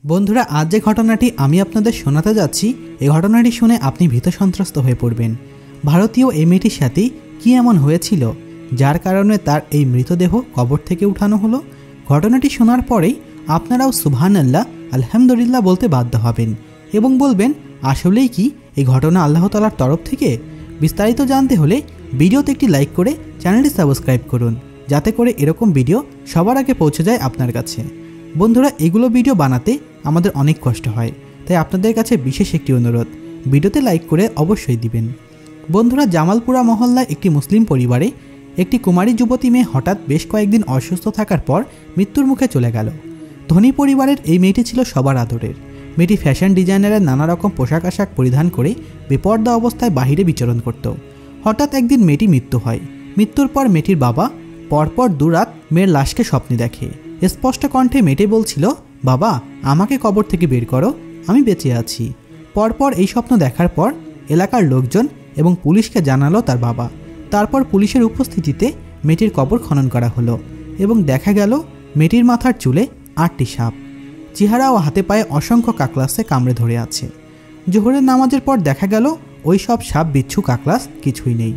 বন্ধুরা, আজ যে ঘটনাটি আমি আপনাদের শোনাতে যাচ্ছি, এই ঘটনাটি শুনে আপনি ভীত সন্ত্রস্ত হয়ে পড়বেন। ভারতীয় এই মেয়েটির সাথে কী এমন হয়েছিল যার কারণে তার এই মৃতদেহ কবর থেকে উঠানো হলো? ঘটনাটি শোনার পরেই আপনারাও সুবহানাল্লাহ, আলহামদুলিল্লাহ বলতে বাধ্য হবেন এবং বলবেন আসলেই কি এই ঘটনা আল্লাহ তাআলার তরফ থেকে? বিস্তারিত জানতে হলে ভিডিওতে একটি লাইক করে চ্যানেলটি সাবস্ক্রাইব করুন, যাতে করে এরকম ভিডিও সবার আগে পৌঁছে যায় আপনার কাছে। বন্ধুরা, এগুলো ভিডিও বানাতে আমাদের অনেক কষ্ট হয়, তাই আপনাদের কাছে বিশেষ একটি অনুরোধ, ভিডিওতে লাইক করে অবশ্যই দিবেন। বন্ধুরা, জামালপুরা মহল্লায় একটি মুসলিম পরিবারে একটি কুমারী যুবতী মেয়ে হঠাৎ বেশ কয়েকদিন অসুস্থ থাকার পর মৃত্যুর মুখে চলে গেল। ধনী পরিবারের এই মেয়েটি ছিল সবার আদরের। মেয়েটি ফ্যাশন ডিজাইনারের নানা রকম পোশাক আশাক পরিধান করে বেপর্দা অবস্থায় বাহিরে বিচরণ করত। হঠাৎ একদিন মেয়েটি মৃত্যু হয়। মৃত্যুর পর মেয়েটির বাবা পরপর দুরাত মেয়ের লাশকে স্বপ্নে দেখে। স্পষ্ট কণ্ঠে মেয়েটি বলছিল, বাবা, আমাকে কবর থেকে বের করো, আমি বেঁচে আছি। পরপর এই স্বপ্ন দেখার পর এলাকার লোকজন এবং পুলিশকে জানালো তার বাবা। তারপর পুলিশের উপস্থিতিতে মেয়েটির কবর খনন করা হলো এবং দেখা গেল মেয়েটির মাথার চুলে 8টি সাপ, চেহারা ও হাতে পায়ে অসংখ্য কাকলাসে কামড়ে ধরে আছে। জোহরের নামাজের পর দেখা গেল ওই সব সাপ, বিচ্ছু, কাকলাস কিছুই নেই।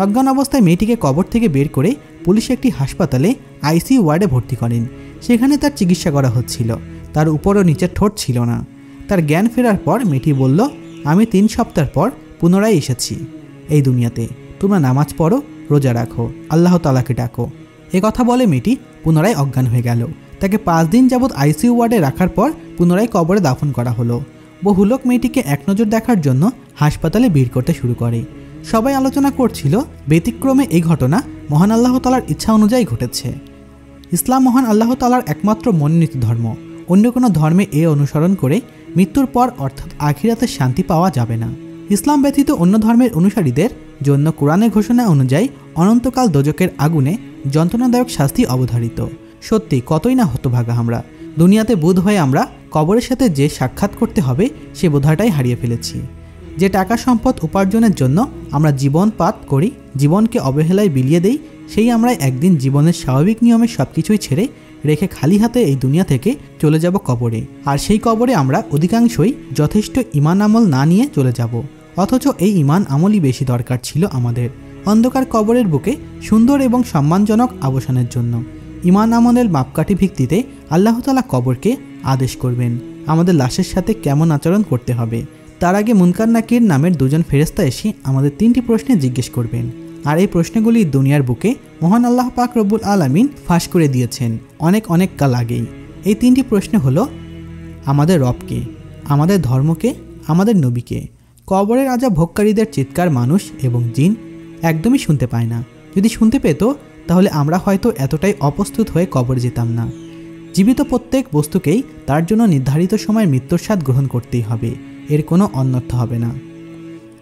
অজ্ঞান অবস্থায় মেয়েটিকে কবর থেকে বের করে পুলিশ একটি হাসপাতালে আইসিইউ ওয়ার্ডে ভর্তি করেন। সেখানে তার চিকিৎসা করা হচ্ছিল। তার উপর ও নিচের ঠোঁট ছিল না। তার জ্ঞান ফেরার পর মেয়েটি বলল, আমি 3 সপ্তাহ পর পুনরায় এসেছি এই দুনিয়াতে। তোমরা নামাজ পড়ো, রোজা রাখো, আল্লাহ তাআলাকে ডাকো। এ কথা বলে মেয়েটি পুনরায় অজ্ঞান হয়ে গেল। তাকে 5 দিন যাবৎ আইসিইউ ওয়ার্ডে রাখার পর পুনরায় কবরে দাফন করা হলো। বহু লোক মেয়েটিকে এক নজর দেখার জন্য হাসপাতালে ভিড় করতে শুরু করে। সবাই আলোচনা করছিল ব্যতিক্রমে এই ঘটনা মহান আল্লাহ তাআলার ইচ্ছা অনুযায়ী ঘটেছে। ইসলাম মহান আল্লাহ তাআলার একমাত্র মনোনীত ধর্ম। অন্য কোনো ধর্মে এ অনুসরণ করে মৃত্যুর পর অর্থাৎ আখিরাতে শান্তি পাওয়া যাবে না। ইসলাম ব্যতীত অন্য ধর্মের অনুসারীদের জন্য কোরআনের ঘোষণা অনুযায়ী অনন্তকাল দোজকের আগুনে যন্ত্রণাদায়ক শাস্তি অবধারিত। সত্যি কতই না হতভাগা আমরা। দুনিয়াতে বুধ হয়ে আমরা কবরের সাথে যে সাক্ষাৎ করতে হবে সে বোধাটাই হারিয়ে ফেলেছি। যে টাকা সম্পদ উপার্জনের জন্য আমরা জীবনপাত করি, জীবনকে অবহেলায় বিলিয়ে দেই, সেই আমরা একদিন জীবনের স্বাভাবিক নিয়মে সব কিছুই ছেড়ে রেখে খালি হাতে এই দুনিয়া থেকে চলে যাব কবরে। আর সেই কবরে আমরা অধিকাংশই যথেষ্ট ঈমান আমল না নিয়ে চলে যাব। অথচ এই ঈমান আমলই বেশি দরকার ছিল আমাদের অন্ধকার কবরের বুকে সুন্দর এবং সম্মানজনক অবসানের জন্য। ঈমান আমলের মাপকাঠি ভিত্তিতে আল্লাহ তাআলা কবরকে আদেশ করবেন আমাদের লাশের সাথে কেমন আচরণ করতে হবে। তার আগে মুনকার নাকির নামের 2 জন ফেরেশতা এসে আমাদের 3টি প্রশ্নে জিজ্ঞেস করবেন। আর এই প্রশ্নগুলি দুনিয়ার বুকে মহান আল্লাহ পাক রব্বুল আলামিন ফাঁস করে দিয়েছেন অনেক কাল আগেই। এই 3টি প্রশ্ন হলো, আমাদের রবকে, আমাদের ধর্মকে, আমাদের নবীকে। কবরের আযাব ভোগকারীদের চিৎকার মানুষ এবং জিন একদমই শুনতে পায় না। যদি শুনতে পেত তাহলে আমরা হয়তো এতটাই অপ্রস্তুত হয়ে কবরে যেতাম না। জীবিত প্রত্যেক বস্তুকেই তার জন্য নির্ধারিত সময় মৃত্যুর স্বাদ গ্রহণ করতেই হবে, এর কোনো অন্যথা হবে না।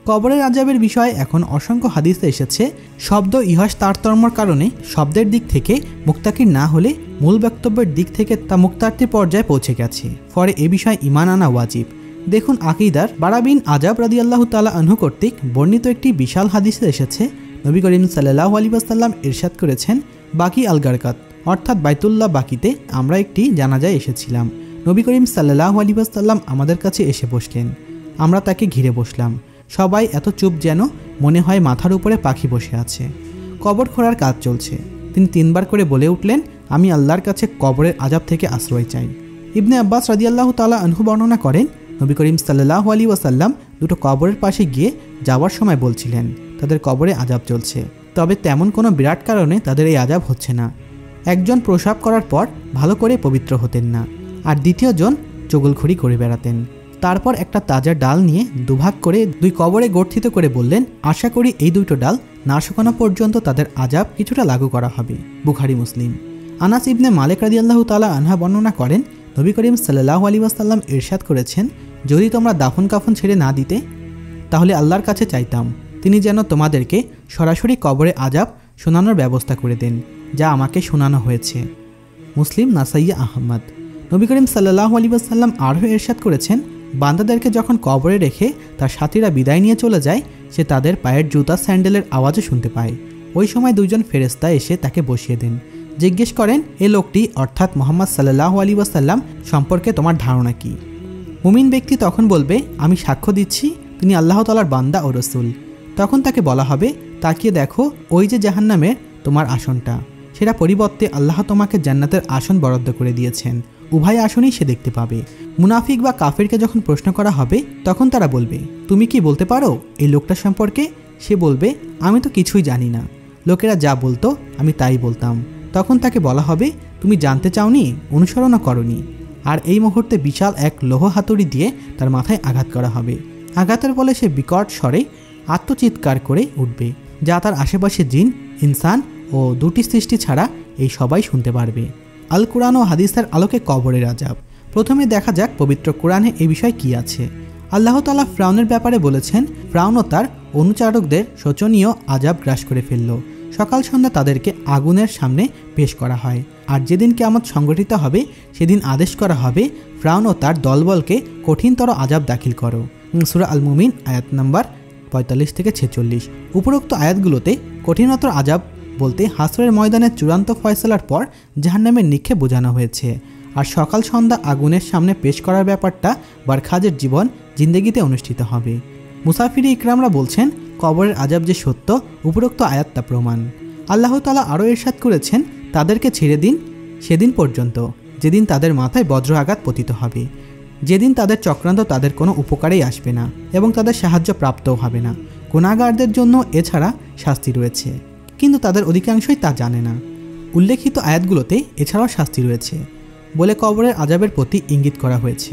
কবরের আযাবের বিষয়ে এখন অসংখ্য হাদিসে এসেছে। শব্দ ইহাস তারতম্যর কারণে শব্দের দিক থেকে মুক্তাকির না হলে মূল বক্তব্যের দিক থেকে তা মুক্তার্থী পর্যায়ে পৌঁছে গেছে। ফলে এ বিষয়ে ঈমান আনা ওয়াজিব। দেখুন, আকিদার বারা বিন আযাব রাদিয়াল্লাহু তাআলা আনহু কর্তৃক বর্ণিত একটি বিশাল হাদিসে এসেছে, নবী করিম সাল্লাল্লাহু আলাইহি ওয়াসাল্লাম ইরশাদ করেছেন, বাকি আল গারকাত অর্থাৎ বাইতুল্লাহ বাকিতে আমরা একটি জানাজায় এসেছিলাম। নবী করিম সাল্লাল্লাহু আলাইহি ওয়াসাল্লাম আমাদের কাছে এসে বসলেন। আমরা তাকে ঘিরে বসলাম। সবাই এত চুপ যেন মনে হয় মাথার উপরে পাখি বসে আছে। কবর খোঁড়ার কাজ চলছে। তিনি 3 বার করে বলে উঠলেন, আমি আল্লাহর কাছে কবরের আযাব থেকে আশ্রয় চাই। ইবনে আব্বাস রাদিয়াল্লাহু তাআলা আনহু বর্ণনা করেন, নবী করিম সাল্লাল্লাহু আলাইহি ওয়াসাল্লাম 2টো কবরের পাশে গিয়ে যাওয়ার সময় বলছিলেন, তাদের কবরে আযাব চলছে, তবে তেমন কোনো বিরাট কারণে তাদের এই আযাব হচ্ছে না। একজন প্রসাব করার পর ভালো করে পবিত্র হতেন না, আর দ্বিতীয়জন চগলখড়ি করে বেড়াতেন। তারপর একটা তাজা ডাল নিয়ে দুভাগ করে 2 কবরে গর্থিত করে বললেন, আশা করি এই 2টো ডাল না শুকানো পর্যন্ত তাদের আযাব কিছুটা লাগু করা হবে। বুখারী মুসলিম। আনাস ইবনে মালিক রাদিয়াল্লাহু তাআলা আনহা বর্ণনা করেন, নবী করিম সাল্লাল্লাহু আলাইহি ওয়াসাল্লাম ইরশাদ করেছেন, যদি তোমরা দাফন কাফন ছেড়ে না দিতে তাহলে আল্লাহর কাছে চাইতাম তিনি যেন তোমাদেরকে সরাসরি কবরে আযাব শোনানোর ব্যবস্থা করে দেন, যা আমাকে শোনানো হয়েছে। মুসলিম, নাসাইয়া, আহমদ। নবী করিম সাল্লাল্লাহু আলাইহি ওয়াসাল্লাম আরও ইরশাদ করেছেন, বান্দাদেরকে যখন কবরে রেখে তার সাথীরা বিদায় নিয়ে চলে যায়, সে তাদের পায়ের জুতা স্যান্ডেলের আওয়াজও শুনতে পায়। ওই সময় 2 জন ফেরেশতা এসে তাকে বসিয়ে দেন। জিজ্ঞেস করেন এ লোকটি অর্থাৎ মুহাম্মদ সাল্লাল্লাহু আলাইহি ওয়াসাল্লাম সম্পর্কে তোমার ধারণা কি? মুমিন ব্যক্তি তখন বলবে, আমি সাক্ষ্য দিচ্ছি তিনি আল্লাহ তাআলার বান্দা ও রসুল। তখন তাকে বলা হবে, তাকিয়ে দেখো ওই যে জাহান্নামের তোমার আসনটা, সেটা পরিবর্তে আল্লাহ তোমাকে জান্নাতের আসন বরাদ্দ করে দিয়েছেন। উভয় আসনই সে দেখতে পাবে। মুনাফিক বা কাফিরকে যখন প্রশ্ন করা হবে তখন তারা বলবে, তুমি কি বলতে পারো এই লোকটা সম্পর্কে? সে বলবে, আমি তো কিছুই জানি না, লোকেরা যা বলতো আমি তাই বলতাম। তখন তাকে বলা হবে, তুমি জানতে চাওনি, অনুসরণও করনি। আর এই মুহূর্তে বিশাল এক লোহ হাতুড়ি দিয়ে তার মাথায় আঘাত করা হবে। আঘাতের ফলে সে বিকট স্বরে আত্মচিৎকার করে উঠবে, যা তার আশেপাশে জিন, ইনসান ও দুটি সৃষ্টি ছাড়া এই সবাই শুনতে পারবে। আল কুরআন ও হাদিসের আলোকে কবরের আযাব। প্রথমে দেখা যাক পবিত্র কোরআনে এই বিষয় কি আছে। আল্লাহ তাআলা ফিরআউনের ব্যাপারে বলেছেন, ফিরআউন ও তার অনুচরকদের শোচনীয় আযাব গ্রাস করে ফেলল। সকাল সন্ধ্যা তাদেরকে আগুনের সামনে পেশ করা হয়। আর যেদিন কিয়ামত সংগঠিত হবে সেদিন আদেশ করা হবে, ফিরআউন ও তার দলবলকে কঠিনতর আযাব দাখিল করো। সূরা আল মুমিন আয়াত নাম্বার 45 থেকে 46। উপরোক্ত আয়াতগুলোতে কঠিনতর আযাব বলতে হাসরের ময়দানের চূড়ান্ত ফয়সালার পর জাহান্নামের নিক্ষেপ বোঝানো হয়েছে। আর সকাল সন্ধ্যা আগুনের সামনে পেশ করার ব্যাপারটা বারখাজের জীবন জিন্দেগিতে অনুষ্ঠিত হবে। মুসাফিরি ইকরামরা বলছেন, কবরের আযাব যে সত্য উপরোক্ত আয়াতটা প্রমাণ। আল্লাহ তাআলা আরও ইরশাদ করেছেন, তাদেরকে ছেড়ে দিন সেদিন পর্যন্ত যেদিন তাদের মাথায় বজ্র আঘাত পতিত হবে, যেদিন তাদের চক্রান্ত তাদের কোনো উপকারেই আসবে না এবং তাদের সাহায্য প্রাপ্তও হবে না। গুনাহগারদের জন্য এছাড়া শাস্তি রয়েছে, কিন্তু তাদের অধিকাংশই তা জানে না। উল্লেখিত আয়াতগুলোতে এছাড়াও শাস্তি রয়েছে বলে কবরের আযাবের প্রতি ইঙ্গিত করা হয়েছে।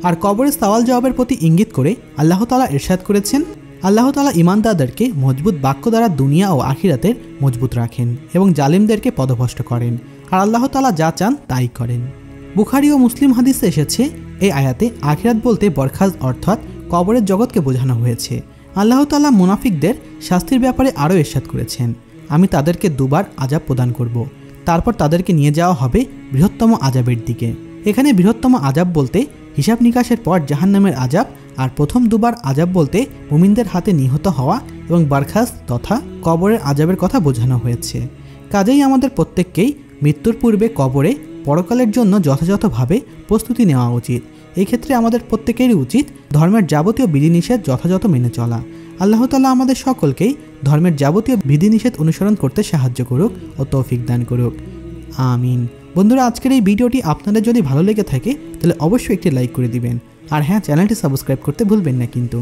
আর কবরের সওয়াল জবাবের প্রতি ইঙ্গিত করে আল্লাহ তাআলা ইরশাদ করেছেন, আল্লাহ তাআলা ঈমানদারদেরকে মজবুত বাক্য দ্বারা দুনিয়া ও আখিরাতের মজবুত রাখেন এবং জালিমদেরকে পদভ্রষ্ট করেন। আর আল্লাহ তাআলা যা চান তাই করেন। বুখারী ও মুসলিম হাদিসে এসেছে, এই আয়াতে আখিরাত বলতে বরখাজ অর্থাৎ কবরের জগৎকে বোঝানো হয়েছে। আল্লাহ তাআলা মুনাফিকদের শাস্তির ব্যাপারে আরও ইরশাদ করেছেন, আমি তাদেরকে দুবার আযাব প্রদান করব, তারপর তাদেরকে নিয়ে যাওয়া হবে বৃহত্তম আযাবের দিকে। এখানে বৃহত্তম আযাব বলতে হিসাব নিকাশের পর জাহান্নামের আযাব, আর প্রথম দুবার আযাব বলতে মুমিনদের হাতে নিহত হওয়া এবং বারখাস তথা কবরের আযাবের কথা বোঝানো হয়েছে। কাজেই আমাদের প্রত্যেককেই মৃত্যুর পূর্বে কবরে পরকালের জন্য যথাযথভাবে প্রস্তুতি নেওয়া উচিত। এই ক্ষেত্রে আমাদের প্রত্যেকেরই উচিত ধর্মের যাবতীয় বিধিনিষেধ যথাযথ মেনে চলা। আল্লাহ তাআলা আমাদের সকলকেই ধর্মের যাবতীয় বিধিনিষেধ অনুসরণ করতে সাহায্য করুক ও তৌফিক দান করুক। আমিন। বন্ধুরা, আজকের এই ভিডিওটি আপনাদের যদি ভালো লেগে থাকে তাহলে অবশ্যই একটি লাইক করে দিবেন। আর হ্যাঁ, চ্যানেলটি সাবস্ক্রাইব করতে ভুলবেন না কিন্তু।